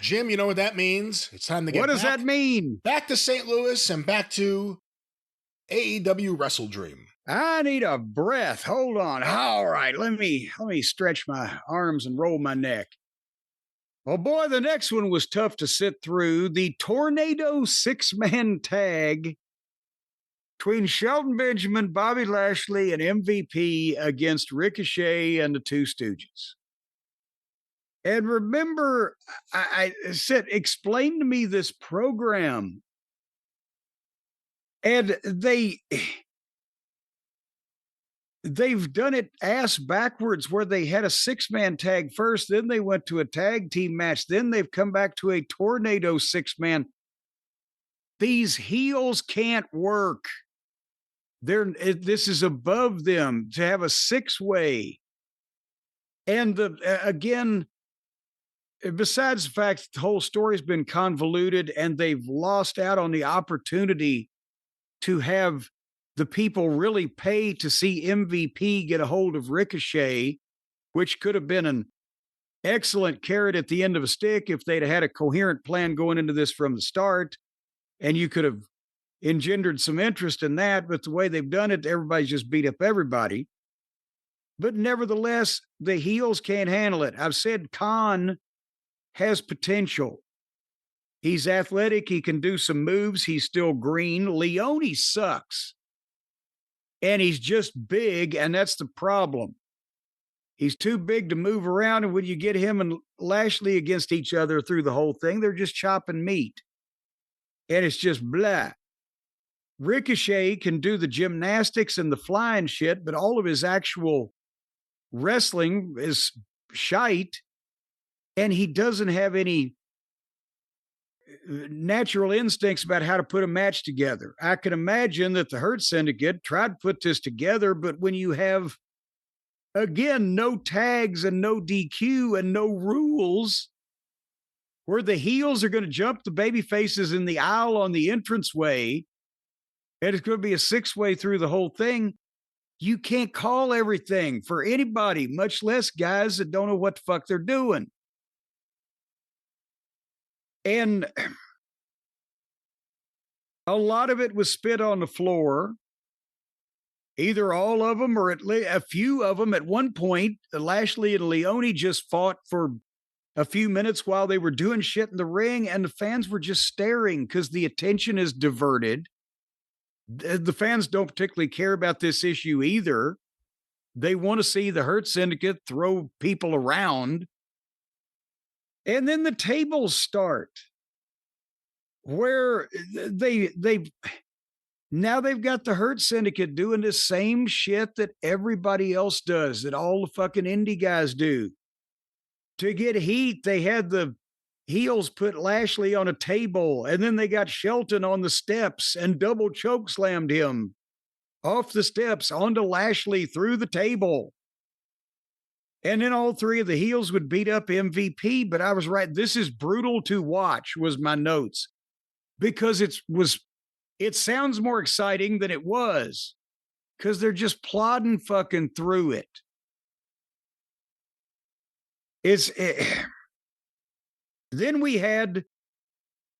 Jim, you know what that means? It's time to get What does that mean? back to St. Louis and back to AEW WrestleDream. I need a breath. Hold on. All right, let me stretch my arms and roll my neck. Oh boy, the next one was tough to sit through. The Tornado 6-man tag between Shelton Benjamin, Bobby Lashley, and MVP against Ricochet and the Two Stooges. And remember, I said, explain to me this program. And they've done it ass backwards, where they had a 6-man tag first, then they went to a tag team match, then they've come back to a Tornado 6-man. These heels can't work. This is above them to have a 6-way. And again, besides the fact that the whole story's been convoluted and they've lost out on the opportunity to have the people really pay to see MVP get a hold of Ricochet, which could have been an excellent carrot at the end of a stick if they'd had a coherent plan going into this from the start, and you could have engendered some interest in that. But the way they've done it, everybody's just beat up everybody. But nevertheless, the heels can't handle it. I've said Khan has potential. He's athletic. He can do some moves. He's still green. Leone sucks. And he's just big, and that's the problem. He's too big to move around, and when you get him and Lashley against each other through the whole thing, they're just chopping meat. And it's just blah. Ricochet can do the gymnastics and the flying shit, but all of his actual wrestling is shite, and he doesn't have any natural instincts about how to put a match together. I can imagine that the Hurt Syndicate tried to put this together, but when you have, again, no tags and no DQ and no rules, where the heels are going to jump the baby faces in the aisle on the entranceway, and it's going to be a 6-way through the whole thing, you can't call everything for anybody, much less guys that don't know what the fuck they're doing. And a lot of it was spit on the floor. Either all of them or at least a few of them. At one point, Lashley and Leone just fought for a few minutes while they were doing shit in the ring, and the fans were just staring because the attention is diverted. The fans don't particularly care about this issue either. They want to see the Hurt Syndicate throw people around. And then the tables start, where now they've got the Hurt Syndicate doing the same shit that everybody else does, that all the fucking indie guys do. To get heat, they had the heels put Lashley on a table, and then they got Shelton on the steps and double choke slammed him off the steps onto Lashley through the table. And then all three of the heels would beat up MVP, but I was right. This is brutal to watch, was my notes, because it sounds more exciting than it was, because they're just plodding fucking through it. Then we had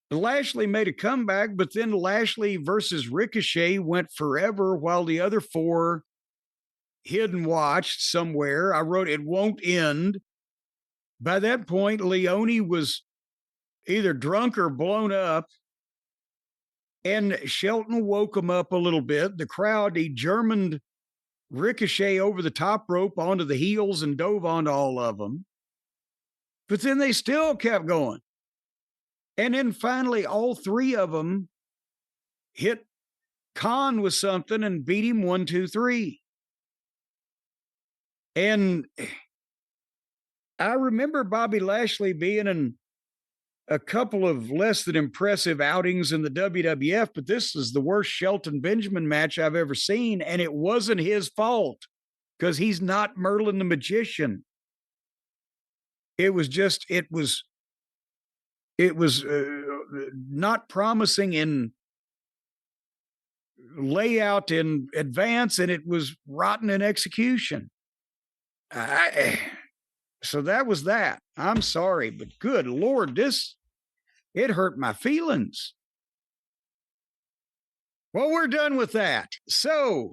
Lashley made a comeback, but then Lashley versus Ricochet went forever while the other four hid and watched somewhere. I wrote, it won't end. By that point, Leone was either drunk or blown up, and Shelton woke him up a little bit. The crowd, he Germaned Ricochet over the top rope onto the heels and dove onto all of them. But then they still kept going. And then finally, all three of them hit Khan with something and beat him 1, 2, 3. And I remember Bobby Lashley being in a couple of less than impressive outings in the WWF, but this is the worst Shelton Benjamin match I've ever seen. And it wasn't his fault, because he's not Merlin the Magician. It was not promising in layout in advance, and it was rotten in execution. So that was that. I'm sorry, but good Lord, it hurt my feelings. Well, we're done with that. So